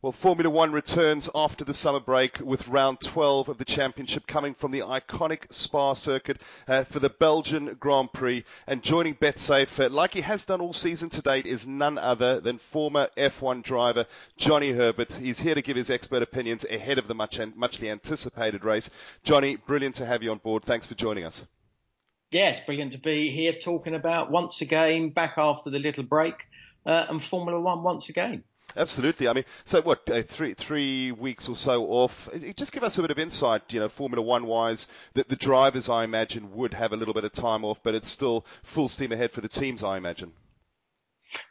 Well, Formula One returns after the summer break with round 12 of the championship coming from the iconic Spa circuit for the Belgian Grand Prix. And joining BetSafe, like he has done all season to date, is none other than former F1 driver Johnny Herbert. He's here to give his expert opinions ahead of the muchly anticipated race. Johnny, brilliant to have you on board. Thanks for joining us. Yes, brilliant to be here talking about once again back after the little break and Formula One once again. Absolutely. I mean, so what, three weeks or so off. Just give us a bit of insight, Formula One wise, that the drivers, I imagine, would have a little bit of time off, but it's still full steam ahead for the teams, I imagine.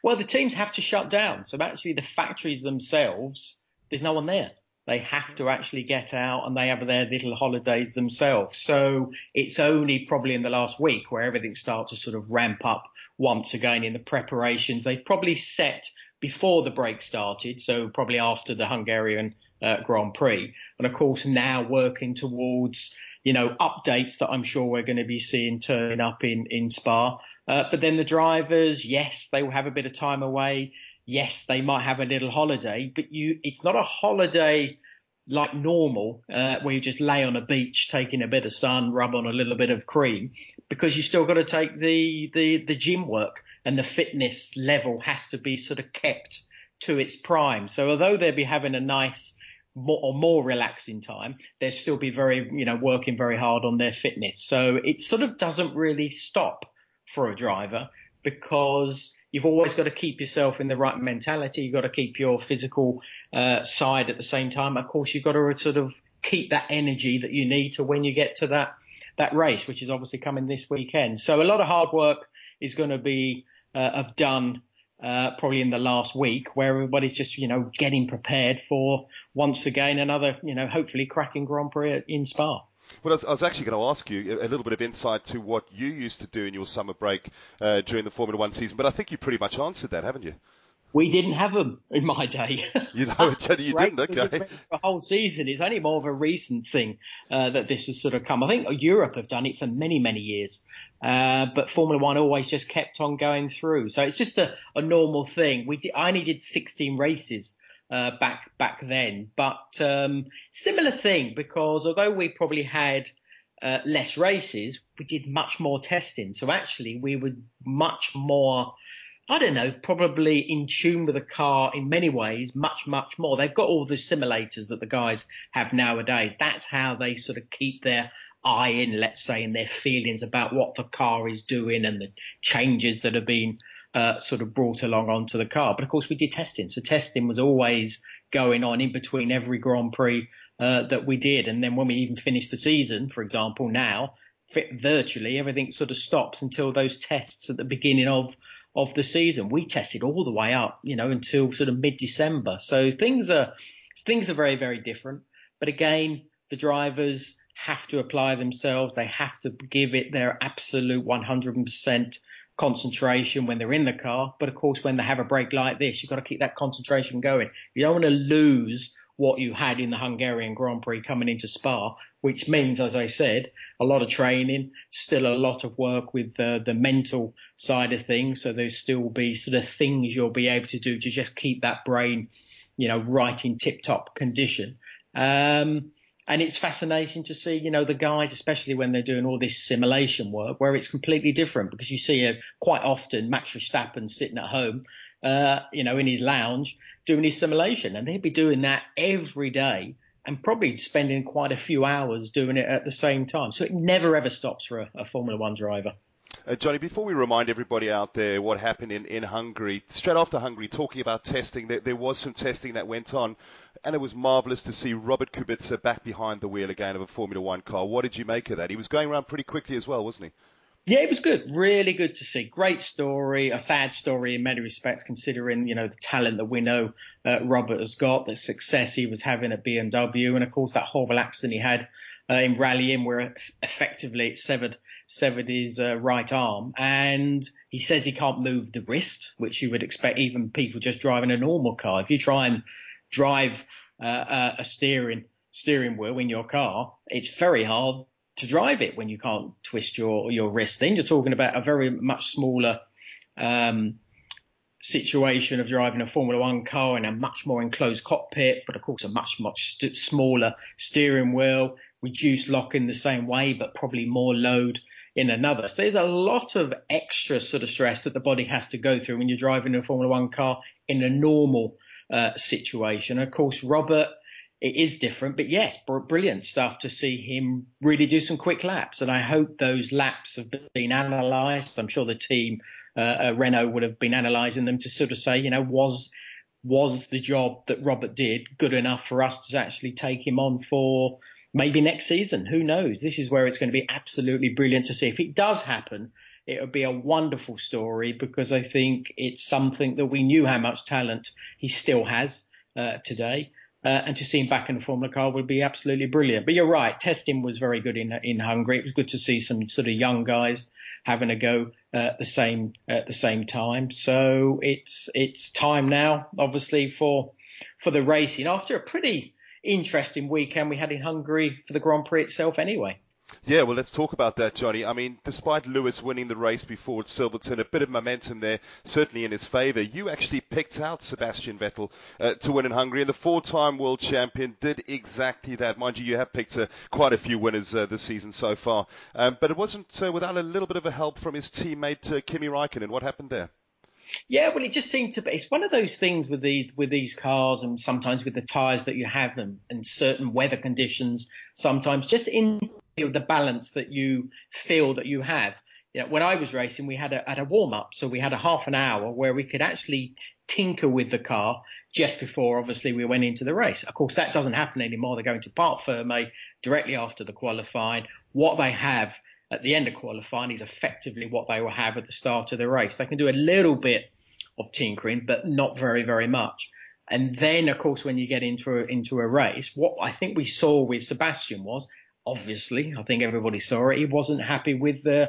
Well, the teams have to shut down. So actually the factories themselves, there's no one there. They have to actually get out and they have their little holidays themselves. So it's only probably in the last week where everything starts to sort of ramp up once again in the preparations. They probably set before the break started, so probably after the Hungarian Grand Prix. And of course, now working towards, updates that I'm sure we're going to be seeing turning up in Spa. But then the drivers, yes, they will have a bit of time away. Yes, they might have a little holiday, but it's not a holiday like normal, where you just lay on a beach, taking a bit of sun, rub on a little bit of cream, because you still got to take the gym work, and the fitness level has to be sort of kept to its prime. So although they'll be having a nice more relaxing time, they'll still be working very hard on their fitness. So it sort of doesn't really stop for a driver, because you've always got to keep yourself in the right mentality. You've got to keep your physical side at the same time. Of course, you've got to sort of keep that energy that you need to when you get to that race, which is obviously coming this weekend. So a lot of hard work is going to be done probably in the last week, where everybody's just, getting prepared for, once again, another, hopefully cracking Grand Prix in Spa. Well, I was actually going to ask you a little bit of insight to what you used to do in your summer break during the Formula One season, but I think you pretty much answered that, haven't you? We didn't have them in my day. You didn't, okay. For a whole season. It's only more of a recent thing that this has sort of come. I think Europe have done it for many, many years, but Formula One always just kept on going through. So it's just a normal thing. I only did 16 races back then, but similar thing, because although we probably had less races, we did much more testing. So actually we were much more, probably in tune with the car in many ways, much, much more. They've got all the simulators that the guys have nowadays. That's how they sort of keep their eye in, let's say, and their feelings about what the car is doing and the changes that have been sort of brought along onto the car. But of course we did testing. So testing was always going on in between every Grand Prix that we did. And then when we even finished the season, for example, now virtually everything sort of stops until those tests at the beginning of the season. We tested all the way up, until sort of mid-December. So things are very, very different. But again, the drivers have to apply themselves. They have to give it their absolute 100% concentration when they're in the car. But of course, when they have a break like this, you've got to keep that concentration going. You don't want to lose what you had in the Hungarian Grand Prix coming into Spa, which means, as I said, a lot of training, still a lot of work with the mental side of things. So there'll still be sort of things you'll be able to do to just keep that brain, right in tip-top condition. And it's fascinating to see, the guys, especially when they're doing all this simulation work, where it's completely different, because you see quite often Max Verstappen sitting at home, in his lounge doing his simulation, and they'd be doing that every day and probably spending quite a few hours doing it at the same time. So it never ever stops for a Formula One driver. Johnny, before we remind everybody out there what happened in Hungary, straight after Hungary, talking about testing, there was some testing that went on, and it was marvellous to see Robert Kubica back behind the wheel again of a Formula One car. What did you make of that? He was going around pretty quickly as well, wasn't he? Yeah, it was good. Really good to see. Great story, a sad story in many respects, considering, the talent that we know Robert has got, the success he was having at BMW, and of course that horrible accident he had in rallying, where effectively it severed his right arm. And he says he can't move the wrist, which you would expect even people just driving a normal car. If you try and drive a steering wheel in your car, it's very hard to drive it when you can't twist your wrist. Then you're talking about a very much smaller situation of driving a Formula One car in a much more enclosed cockpit, but of course a much smaller steering wheel, reduced lock in the same way, but probably more load in another. So there's a lot of extra sort of stress that the body has to go through when you're driving a Formula One car in a normal situation. Of course, Robert, it is different, but yes, brilliant stuff to see him really do some quick laps. And I hope those laps have been analysed. I'm sure the team, Renault, would have been analysing them to sort of say, was the job that Robert did good enough for us to actually take him on for maybe next season? Who knows? This is where it's going to be absolutely brilliant to see. If it does happen, it would be a wonderful story, because I think it's something that we knew how much talent he still has today. And to see him back in the Formula car would be absolutely brilliant. But you're right, testing was very good in Hungary. It was good to see some sort of young guys having a go at the same time. So it's time now, obviously, for the racing after a pretty interesting weekend we had in Hungary for the Grand Prix itself anyway. Yeah, well, let's talk about that, Johnny. I mean, despite Lewis winning the race before at Silverstone, a bit of momentum there, certainly in his favour. You actually picked out Sebastian Vettel to win in Hungary, and the four-time world champion did exactly that. Mind you, you have picked quite a few winners this season so far, but it wasn't without a little bit of a help from his teammate Kimi Raikkonen. What happened there? Yeah, well, it just seemed to be. It's one of those things with these cars, and sometimes with the tyres that you have them, and certain weather conditions. Sometimes just in the balance that you feel that you have. When I was racing, we had a warm up, so we had a half an hour where we could actually tinker with the car just before, obviously, we went into the race. Of course, that doesn't happen anymore. They're going to Parc Fermé directly after the qualifying. What they have at the end of qualifying is effectively what they will have at the start of the race. They can do a little bit of tinkering, but not very, very much. And then, of course, when you get into a race, what I think we saw with Sebastian was, obviously, I think everybody saw it, he wasn't happy with the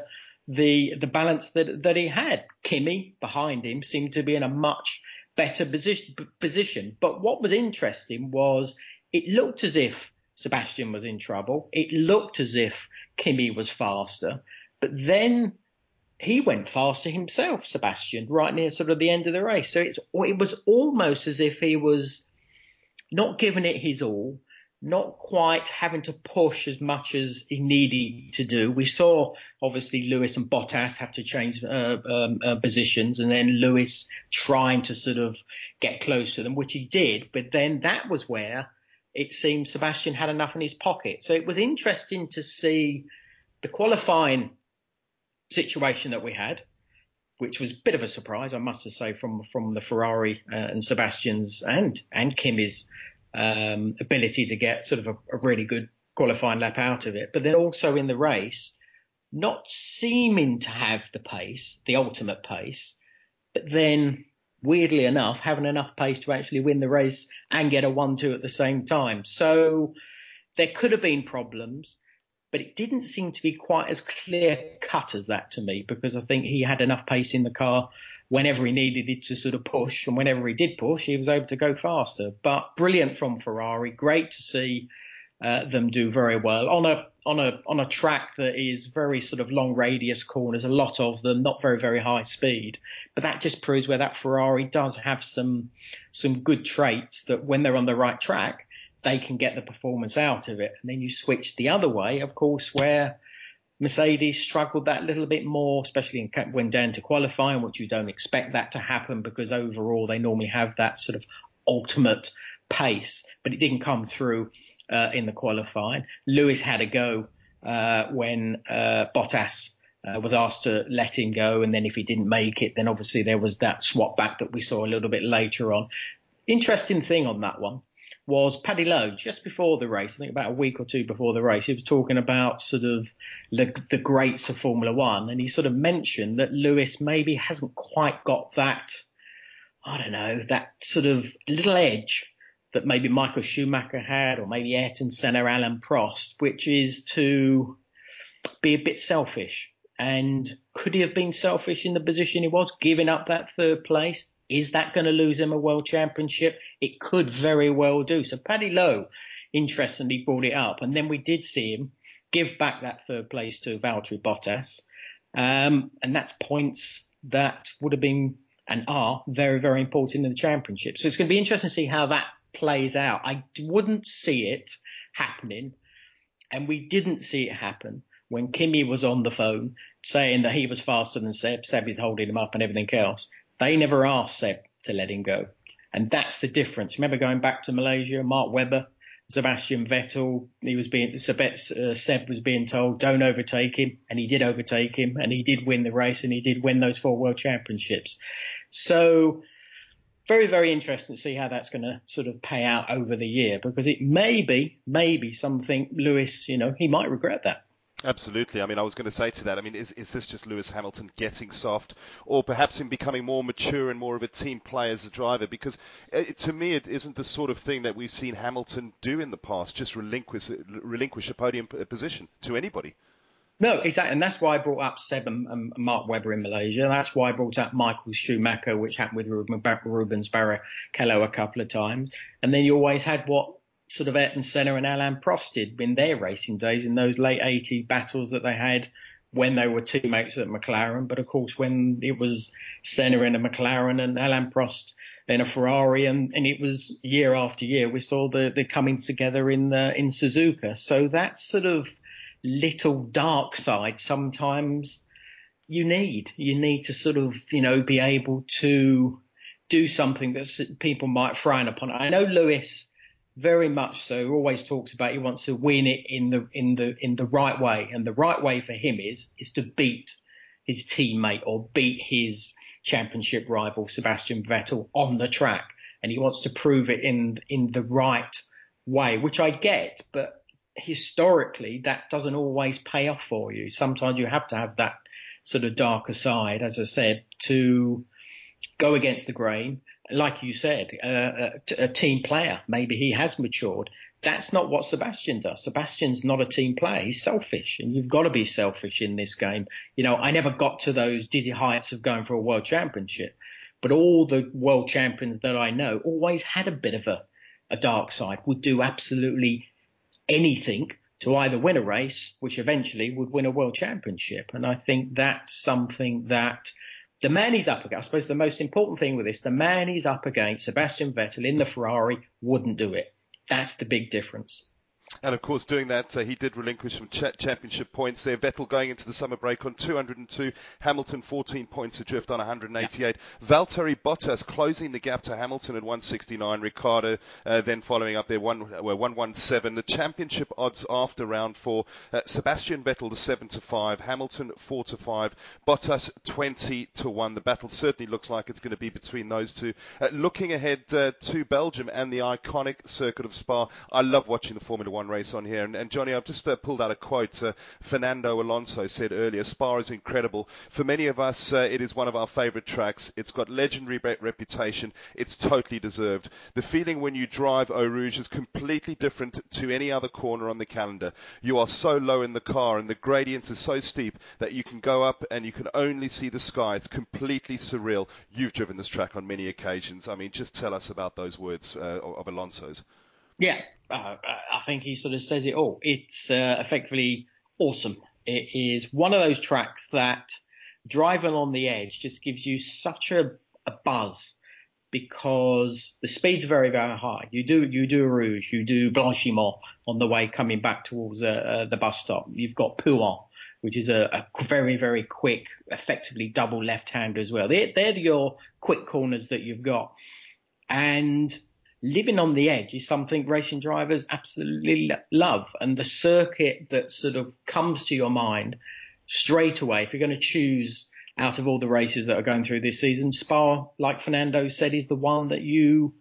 balance that he had. Kimi behind him seemed to be in a much better position. But what was interesting was it looked as if Sebastian was in trouble. It looked as if Kimi was faster, but then he went faster himself, Sebastian, right near sort of the end of the race. So it was almost as if he was not giving it his all, not quite having to push as much as he needed to do. We saw, obviously, Lewis and Bottas have to change positions, and then Lewis trying to sort of get close to them, which he did. But then that was where it seemed Sebastian had enough in his pocket. So it was interesting to see the qualifying situation that we had, which was a bit of a surprise, I must say, from the Ferrari and Sebastian's and Kimi's ability to get sort of a really good qualifying lap out of it. But then also in the race, not seeming to have the pace, the ultimate pace, but then weirdly enough, having enough pace to actually win the race and get a 1-2 at the same time. So there could have been problems, but it didn't seem to be quite as clear cut as that to me, because I think he had enough pace in the car whenever he needed it to sort of push, and whenever he did push, he was able to go faster. But brilliant from Ferrari. Great to see them do very well on a track that is very sort of long radius corners, a lot of them, not very, very high speed. But that just proves where that Ferrari does have some good traits, that when they're on the right track, they can get the performance out of it. And then you switch the other way, of course, where Mercedes struggled that little bit more, especially when down to qualifying, which you don't expect that to happen, because overall they normally have that sort of ultimate pace, but it didn't come through in the qualifying. Lewis had a go when Bottas was asked to let him go, and then if he didn't make it, then obviously there was that swap back that we saw a little bit later on. Interesting thing on that one was Paddy Lowe, just before the race, I think about a week or two before the race, he was talking about sort of the greats of Formula One, and he sort of mentioned that Lewis maybe hasn't quite got that, I don't know, that sort of little edge that maybe Michael Schumacher had, or maybe Ayrton Senna, Alain Prost, which is to be a bit selfish. And could he have been selfish in the position he was, giving up that third place? Is that going to lose him a world championship? It could very well do. So Paddy Lowe, interestingly, brought it up. And then we did see him give back that third place to Valtteri Bottas. And that's points that would have been and are very, very important in the championship. So it's going to be interesting to see how that plays out. I wouldn't see it happening, and we didn't see it happen when Kimi was on the phone saying that he was faster than Seb. Seb is holding him up and everything else. They never asked Seb to let him go. And that's the difference. Remember going back to Malaysia, Mark Webber, Sebastian Vettel, Seb was being told, don't overtake him. And he did overtake him, and he did win the race, and he did win those 4 world championships. So very, very interesting to see how that's going to sort of pay out over the year, because it may be something Lewis, he might regret that. Absolutely. I mean, I was going to say to that, I mean, is this just Lewis Hamilton getting soft, or perhaps him becoming more mature and more of a team player as a driver? Because to me, it isn't the sort of thing that we've seen Hamilton do in the past, just relinquish a podium position to anybody. No, exactly. And that's why I brought up Seb and Mark Webber in Malaysia. That's why I brought up Michael Schumacher, which happened with Rubens Barrichello a couple of times. And then you always had what sort of Ayrton Senna and Alain Prost did in their racing days, in those late 80 battles that they had when they were teammates at McLaren. But of course, when it was Senna in a McLaren and Alain Prost in a Ferrari, and it was year after year, we saw the coming together in Suzuka. So that sort of little dark side sometimes you need to sort of, be able to do something that people might frown upon. I know Lewis very much so always talks about he wants to win it in the right way, and the right way for him is to beat his teammate or beat his championship rival Sebastian Vettel on the track, and he wants to prove it in the right way, which I get, but historically that doesn't always pay off for you. Sometimes you have to have that sort of darker side, as I said, to go against the grain. Like you said, a team player, maybe he has matured. That's not what Sebastian does. Sebastian's not a team player. He's selfish, and you've got to be selfish in this game. I never got to those dizzy heights of going for a world championship, but all the world champions that I know always had a bit of a dark side, would do absolutely anything to either win a race, which eventually would win a world championship. And I think that's something that the man he's up against, I suppose the most important thing with this, the man he's up against, Sebastian Vettel in the Ferrari, wouldn't do it. That's the big difference. And, of course, doing that, he did relinquish some championship points there. Vettel going into the summer break on 202. Hamilton 14 points adrift on 188. Yeah. Valtteri Bottas closing the gap to Hamilton at 169. Ricciardo then following up there, 117. The championship odds after round 4. Sebastian Vettel, the 7-5. Hamilton, 4-5. Bottas, 20-1. The battle certainly looks like it's going to be between those two. Looking ahead to Belgium and the iconic circuit of Spa, I love watching the Formula One race on here. And Johnny, I've just pulled out a quote. Fernando Alonso said earlier, Spa is incredible. For many of us, it is one of our favourite tracks. It's got legendary reputation. It's totally deserved. The feeling when you drive Eau Rouge is completely different to any other corner on the calendar. You are so low in the car, and the gradients are so steep that you can go up and you can only see the sky. It's completely surreal. You've driven this track on many occasions. I mean, just tell us about those words of Alonso's. Yeah, I think he sort of says it all. It's effectively awesome. It is one of those tracks that driving on the edge just gives you such a buzz, because the speed's very, very high. You do Rouge, you do Blanchiment on the way coming back towards the bus stop. You've got Pouin, which is a very, very quick, effectively double left-hander as well. They're your quick corners that you've got. And living on the edge is something racing drivers absolutely love. And the circuit that sort of comes to your mind straight away, if you're going to choose out of all the races that are going through this season, Spa, like Fernando said, is the one that you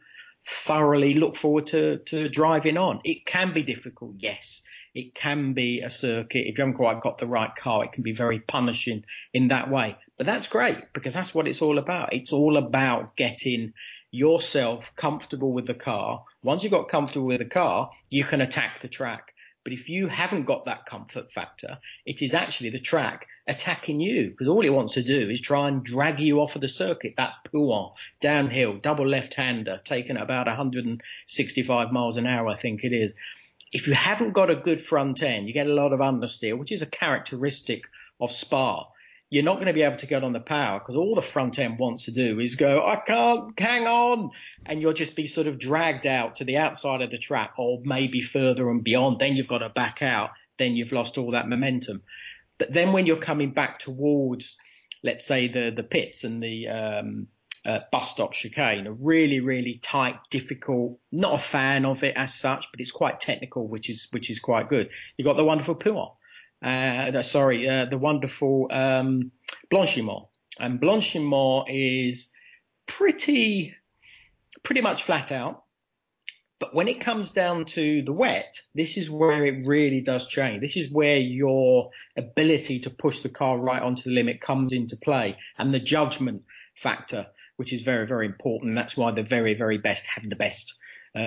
thoroughly look forward to driving on. It can be difficult, yes. It can be a circuit. If you haven't quite got the right car, it can be very punishing in that way. But that's great, because that's what it's all about. It's all about getting yourself comfortable with the car. Once you've got comfortable with the car, you can attack the track. But if you haven't got that comfort factor, it is actually the track attacking you, because all it wants to do is try and drag you off of the circuit. That Pouin, downhill, double left-hander, taking at about 165 miles an hour, I think it is. If you haven't got a good front end, you get a lot of understeer, which is a characteristic of Spa. you're not going to be able to get on the power because all the front end wants to do is go, I can't hang on. And you'll just be sort of dragged out to the outside of the track or maybe further and beyond. Then you've got to back out. Then you've lost all that momentum. But then when you're coming back towards, let's say, the pits and the bus stop chicane, a really, really tight, difficult, not a fan of it as such, but it's quite technical, which is quite good. You've got the wonderful Puan. The wonderful Blanchimont. And Blanchimont is pretty much flat out. But when it comes down to the wet, this is where it really does change. This is where your ability to push the car right onto the limit comes into play, and the judgment factor, which is very, very important. That's why the very, very best have the best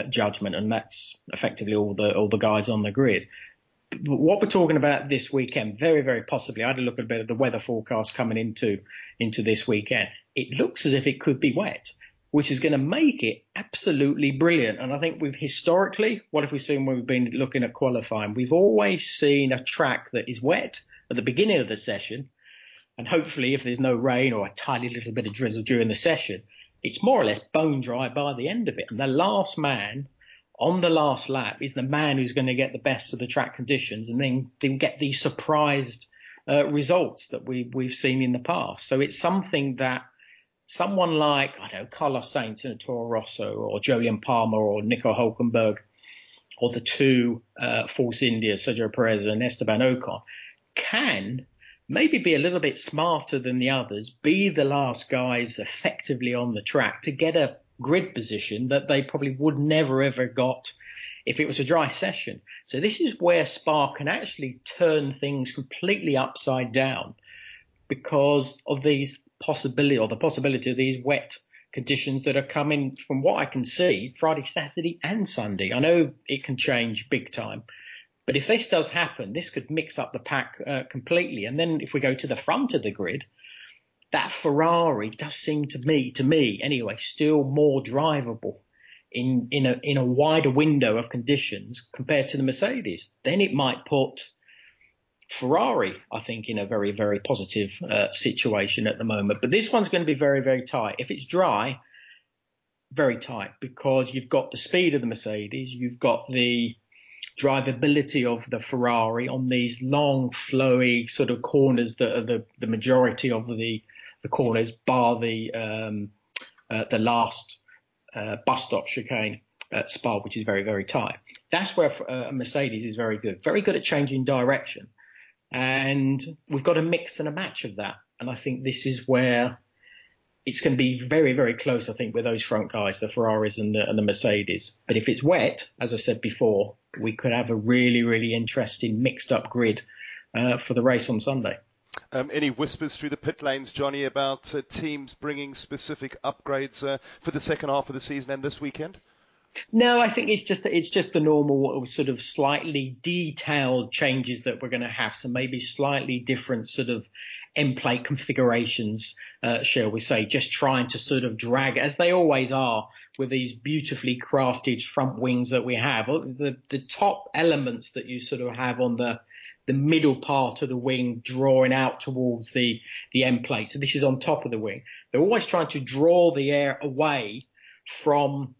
judgment, and that's effectively all the guys on the grid. What we're talking about this weekend, very, very possibly, I had a look at a bit of the weather forecast coming into this weekend. It looks as if it could be wet, which is going to make it absolutely brilliant. And I think historically, what have we seen when we've been looking at qualifying? We've always seen a track that is wet at the beginning of the session. And hopefully, if there's no rain or a tiny little bit of drizzle during the session, it's more or less bone dry by the end of it. And the last man on the last lap is the man who's going to get the best of the track conditions and then get these surprised results that we've seen in the past. So it's something that someone like, I don't know, Carlos Sainz in a Toro Rosso or Jolyon Palmer or Nico Hulkenberg or the two Force India, Sergio Perez and Esteban Ocon, can maybe be a little bit smarter than the others, be the last guys effectively on the track to get a grid position that they probably would never ever got if it was a dry session. So this is where Spa can actually turn things completely upside down because of the possibility of these wet conditions that are coming from what I can see Friday, Saturday and Sunday. I know it can change big time, but if this does happen, this could mix up the pack completely. And then if we go to the front of the grid, that Ferrari does seem to me anyway, still more drivable in a wider window of conditions compared to the Mercedes. Then it might put Ferrari, I think, in a very, very positive situation at the moment. But this one's going to be very, very tight. If it's dry, very tight, because you've got the speed of the Mercedes, you've got the drivability of the Ferrari on these long, flowy sort of corners that are the majority of the corners, bar the last bus stop chicane at Spa, which is very, very tight. That's where a Mercedes is very good at changing direction. And we've got a mix and a match of that. And I think this is where it's going to be very, very close, I think, with those front guys, the Ferraris and the Mercedes. But if it's wet, as I said before, we could have a really, really interesting mixed up grid for the race on Sunday. Any whispers through the pit lanes, Johnny, about teams bringing specific upgrades for the second half of the season and this weekend? No, I think it's just the normal sort of slightly detailed changes that we're going to have. So maybe slightly different sort of end plate configurations, shall we say, just trying to sort of drag, as they always are, with these beautifully crafted front wings that we have. The top elements that you sort of have on the middle part of the wing drawing out towards the end plate. So this is on top of the wing. They're always trying to draw the air away from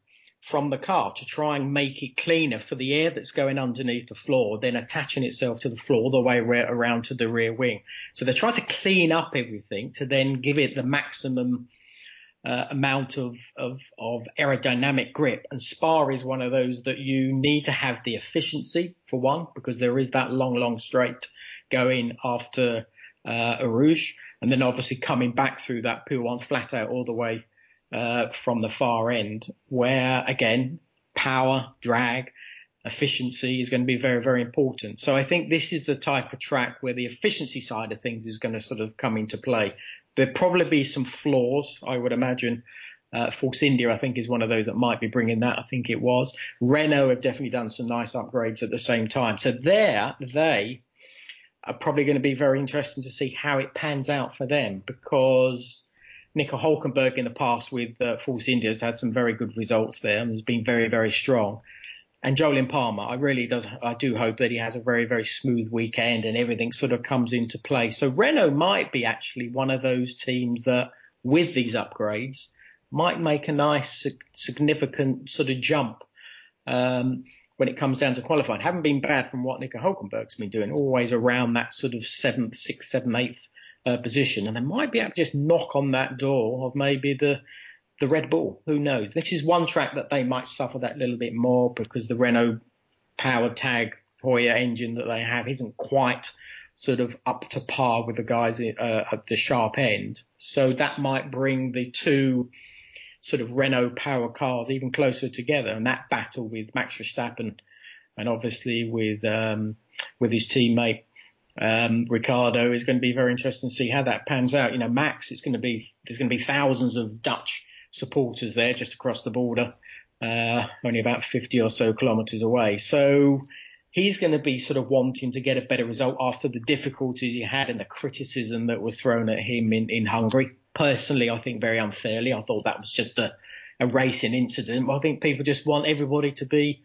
the car to try and make it cleaner for the air that's going underneath the floor, then attaching itself to the floor all the way around to the rear wing. So they're trying to clean up everything to then give it the maximum amount of aerodynamic grip. And Spa is one of those that you need to have the efficiency, for one, because there is that long straight going after Rouge, and then obviously coming back through that P1 flat out all the way from the far end, where again power, drag, efficiency is going to be very, very important. So I think this is the type of track where the efficiency side of things is going to sort of come into play. There'd probably be some flaws, I would imagine. Force India, I think, is one of those that might be bringing that. I think it was. Renault have definitely done some nice upgrades at the same time. So they are probably going to be very interesting to see how it pans out for them, because Nico Hulkenberg in the past with Force India has had some very good results there and has been very, very strong. Jolyon Palmer, I do hope that he has a very, very smooth weekend and everything sort of comes into play. So Renault might be actually one of those teams that, with these upgrades, might make a nice, significant sort of jump when it comes down to qualifying. Haven't been bad from what Nico Hülkenberg's been doing, always around that sort of 7th, 6th, 7th, 8th position. And they might be able to just knock on that door of maybe the Red Bull. Who knows? This is one track that they might suffer that little bit more because the Renault power tag Hoyer engine that they have isn't quite sort of up to par with the guys at the sharp end. So that might bring the two sort of Renault power cars even closer together. And that battle with Max Verstappen and obviously with his teammate Ricciardo is going to be very interesting to see how that pans out. You know, Max, there's going to be thousands of Dutch supporters there just across the border, only about 50 or so kilometres away. So he's going to be sort of wanting to get a better result after the difficulties he had and the criticism that was thrown at him in Hungary. Personally, I think very unfairly. I thought that was just a racing incident. I think people just want everybody to be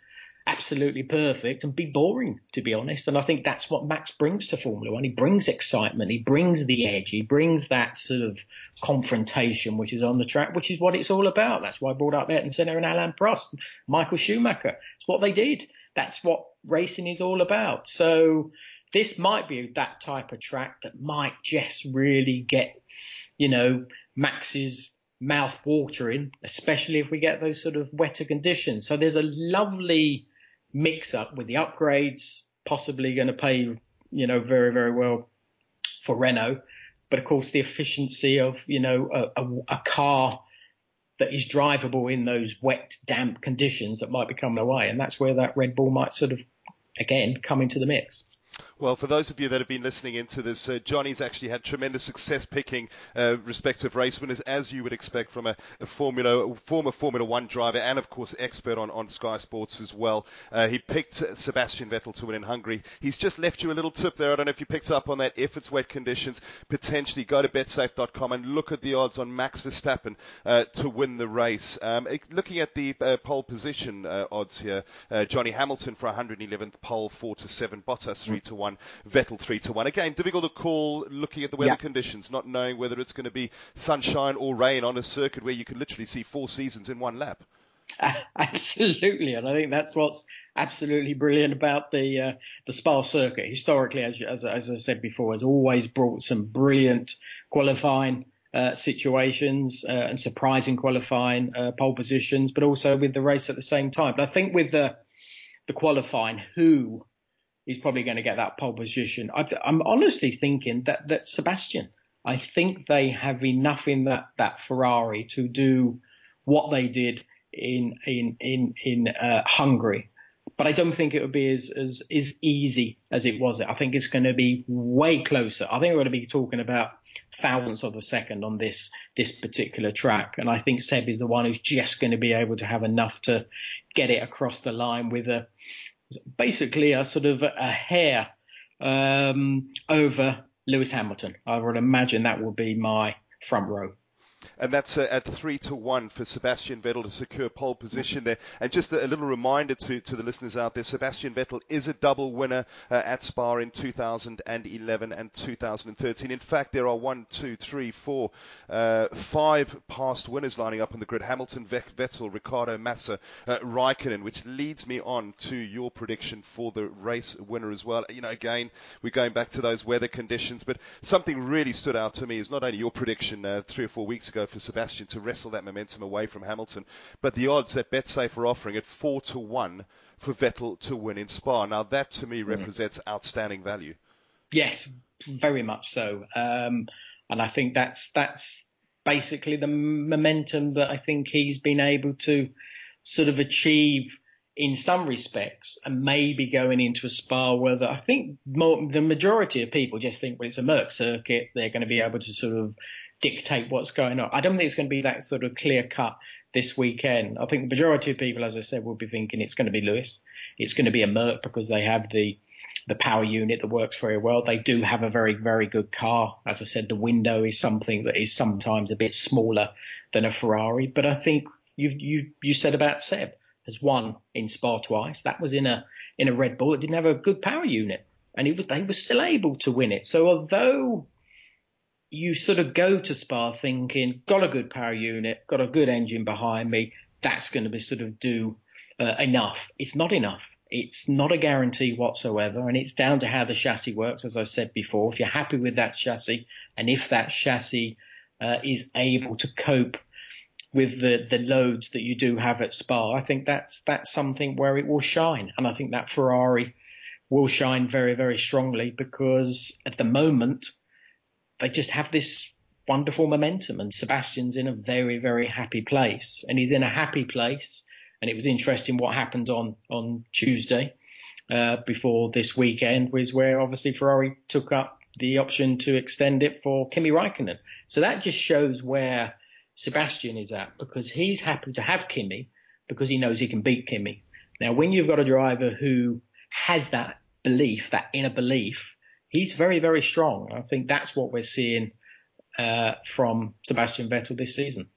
absolutely perfect and be boring, to be honest. And I think that's what Max brings to Formula One. He brings excitement. He brings the edge. He brings that sort of confrontation, which is on the track, which is what it's all about. That's why I brought up Ayrton Senna and Alain Prost, Michael Schumacher. It's what they did. That's what racing is all about. So this might be that type of track that might just really get, you know, Max's mouth watering, especially if we get those sort of wetter conditions. So there's a lovely mix up with the upgrades, possibly going to pay, you know, very, very well for Renault. But of course, the efficiency of, you know, a car that is drivable in those wet, damp conditions that might be coming away. And that's where that Red Bull might sort of, again, come into the mix. Well, for those of you that have been listening into this, Johnny's actually had tremendous success picking respective race winners, as you would expect from a former Formula One driver and, of course, expert on Sky Sports as well. He picked Sebastian Vettel to win in Hungary. He's just left you a little tip there. I don't know if you picked up on that. If it's wet conditions, potentially go to betsafe.com and look at the odds on Max Verstappen to win the race. Looking at the pole position odds here, Johnny Hamilton for 111th pole, 4-7, Bottas 3-1. Vettel 3-1. Again, difficult to call looking at the weather conditions, not knowing whether it's going to be sunshine or rain on a circuit where you can literally see 4 seasons in one lap. Absolutely, and I think that's what's absolutely brilliant about the Spa circuit. Historically, as I said before, has always brought some brilliant qualifying situations and surprising qualifying pole positions, but also with the race at the same time. But I think with the qualifying, who is probably going to get that pole position? I'm honestly thinking that Sebastian. I think they have enough in that Ferrari to do what they did in Hungary, but I don't think it would be as easy as it was. I think it's going to be way closer. I think we're going to be talking about thousandths of a second on this particular track, and I think Seb is the one who's just going to be able to have enough to get it across the line with basically a sort of a hair over Lewis Hamilton. I would imagine that will be my front row. And that's at 3-1 for Sebastian Vettel to secure pole position there. And just a little reminder to the listeners out there, Sebastian Vettel is a double winner at Spa in 2011 and 2013. In fact, there are 5 past winners lining up on the grid. Hamilton, Vettel, Ricciardo, Massa, Raikkonen, which leads me on to your prediction for the race winner as well. You know, again, we're going back to those weather conditions, but something really stood out to me is not only your prediction 3 or 4 weeks ago for Sebastian to wrestle that momentum away from Hamilton, but the odds that BetSafe are offering at 4-1 for Vettel to win in Spa. Now that to me represents outstanding value. Yes, very much so. And I think that's basically the momentum that I think he's been able to sort of achieve in some respects, and maybe going into a Spa where I think the majority of people just think, well, it's a Merc circuit, they're going to be able to sort of dictate what's going on. I don't think it's going to be that sort of clear cut this weekend. I think the majority of people, as I said, will be thinking it's going to be Lewis. It's going to be a Merc because they have the power unit that works very well. They do have a very, very good car. As I said, the window is something that is sometimes a bit smaller than a Ferrari. But I think you said about Seb. has won in Spa twice. That was in a Red Bull. It didn't have a good power unit, and they were still able to win it. So although you sort of go to Spa thinking, got a good power unit, got a good engine behind me, that's going to be sort of do enough. It's not enough. It's not a guarantee whatsoever, and it's down to how the chassis works, as I said before. If you're happy with that chassis, and if that chassis is able to cope with the loads that you do have at Spa, I think that's something where it will shine. And I think that Ferrari will shine very, very strongly, because at the moment they just have this wonderful momentum, and Sebastian's in a very, very happy place, and he's in a happy place. And it was interesting what happened on Tuesday before this weekend, was where obviously Ferrari took up the option to extend it for Kimi Räikkönen. So that just shows where Sebastian is at, because he's happy to have Kimi because he knows he can beat Kimi. Now, when you've got a driver who has that belief, that inner belief, he's very, very strong. I think that's what we're seeing from Sebastian Vettel this season.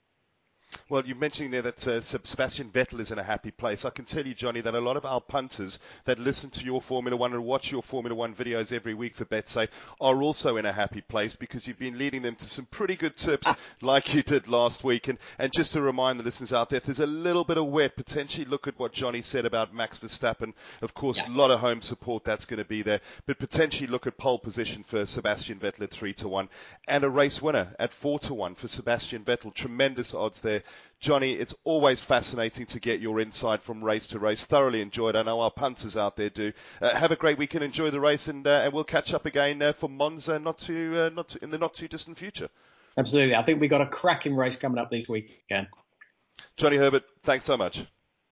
Well, you're mentioning there that Sebastian Vettel is in a happy place. I can tell you, Johnny, that a lot of our punters that listen to your Formula One and watch your Formula One videos every week for BetSafe are also in a happy place, because you've been leading them to some pretty good tips like you did last week. And just to remind the listeners out there, if there's a little bit of wet, potentially look at what Johnny said about Max Verstappen. Of course, a lot of home support that's going to be there, but potentially look at pole position for Sebastian Vettel at 3-1 and a race winner at 4-1 for Sebastian Vettel. Tremendous odds there. Johnny, it's always fascinating to get your insight from race to race. Thoroughly enjoyed. I know our punters out there do. Have a great weekend. Enjoy the race, and we'll catch up again for Monza in the not too distant future. Absolutely. I think we've got a cracking race coming up this weekend. Johnny Herbert, thanks so much.